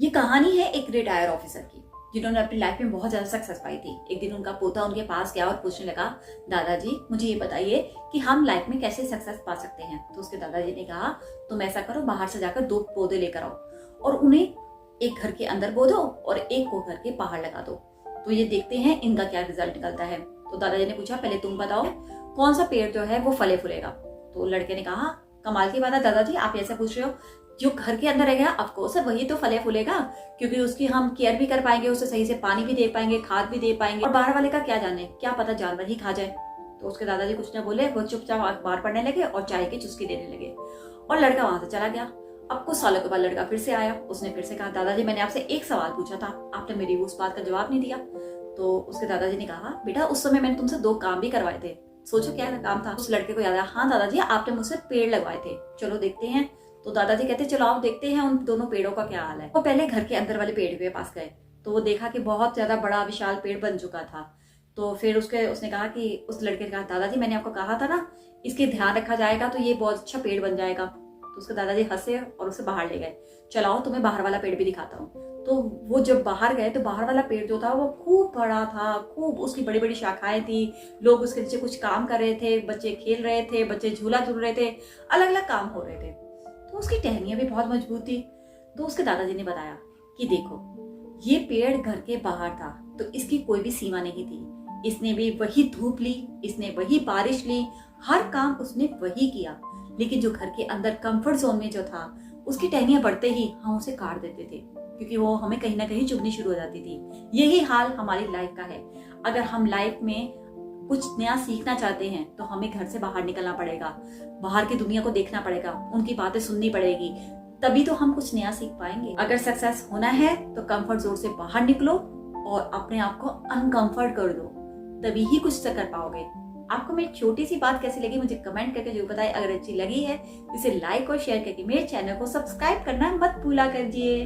ये कहानी है एक रिटायर ऑफिसर की जिन्होंने अपनी लाइफ में बहुत ज्यादा सक्सेस पाई थी। एक दिन उनका पोता उनके पास गया और पूछने लगा, दादाजी मुझे ये बताइए कि हम लाइफ में कैसे सक्सेस पा सकते हैं। तो उसके दादाजी ने कहा, तुम ऐसा करो, बाहर से जाकर 2 पौधे लेकर आओ और उन्हें एक घर के अंदर बो दो और एक को घर के बाहर लगा दो, तो ये देखते हैं इनका क्या रिजल्ट निकलता है। तो दादाजी ने पूछा, पहले तुम बताओ कौन सा पेड़ जो है वो फले फूलेगा। तो लड़के ने कहा, कमाल की बात है दादाजी, आप ऐसा पूछ रहे हो, जो घर के अंदर रहेगा ऑफकोर्स वही तो फले फूलेगा, क्योंकि उसकी हम केयर भी कर पाएंगे, उसे सही से पानी भी दे पाएंगे, खाद भी दे पाएंगे, और बाहर वाले का क्या जाने, क्या पता जानवर ही खा जाए। तो उसके दादाजी कुछ न बोले, वो चुपचाप अखबार पढ़ने लगे और चाय की चुस्की देने लगे और लड़का वहां से चला गया। अब कुछ सालों के बाद लड़का फिर से आया, उसने फिर से कहा, दादाजी मैंने आपसे एक सवाल पूछा था, आपने मेरी उस बात का जवाब नहीं दिया। तो उसके दादाजी ने कहा, बेटा उस समय मैंने तुमसे 2 काम भी करवाए थे, सोचो क्या काम था। उस लड़के को याद आया, हाँ दादाजी आपने मुझसे पेड़ लगवाए थे, चलो देखते हैं। तो दादाजी कहते, चलो आप देखते हैं उन दोनों पेड़ों का क्या हाल है। वो पहले घर के अंदर वाले पेड़ के पास गए तो वो देखा कि बहुत ज्यादा बड़ा विशाल पेड़ बन चुका था। तो फिर उसने कहा कि उस लड़के ने कहा, दादाजी मैंने आपको कहा था ना, इसके ध्यान रखा जाएगा तो ये बहुत अच्छा पेड़ बन जाएगा। तो उसके दादाजी हंसे और उसे बाहर ले गए, चलाओ तुम्हें बाहर वाला पेड़ भी दिखाता हूँ। तो वो जब बाहर गए तो बाहर वाला पेड़ जो था वो खूब बड़ा था, खूब उसकी बड़ी बड़ी शाखाएं थी, लोग उसके नीचे कुछ काम कर रहे थे, बच्चे खेल रहे थे, बच्चे झूला झूल रहे थे, अलग अलग काम हो रहे थे। तो उसकी टहनियां भी बहुत मजबूत थी। तो उसके दादाजी ने बताया कि देखो ये पेड़ घर के बाहर था तो इसकी कोई भी सीमा नहीं थी, इसने भी वही धूप ली, इसने वही बारिश ली, हर काम उसने वही किया, लेकिन जो घर के अंदर कंफर्ट जोन में जो था उसकी टहनियां बढ़ते ही हम उसे काट देते थे, क्योंकि वो हमें कहीं ना कहीं चुभनी शुरू हो जाती थी। यही हाल हमारी लाइफ का है। अगर हम लाइफ में कुछ नया सीखना चाहते हैं तो हमें घर से बाहर निकलना पड़ेगा, बाहर की दुनिया को देखना पड़ेगा, उनकी बातें सुननी पड़ेगी, तभी तो हम कुछ नया सीख पाएंगे। अगर सक्सेस होना है तो कंफर्ट जोन से बाहर निकलो और अपने आप को अनकंफर्ट कर दो, तभी ही कुछ कर पाओगे। आपको मेरी छोटी सी बात कैसी लगी मुझे कमेंट करके जरूर बताएं। अगर अच्छी लगी है इसे लाइक और शेयर करके मेरे चैनल को सब्सक्राइब करना मत भूला करिए।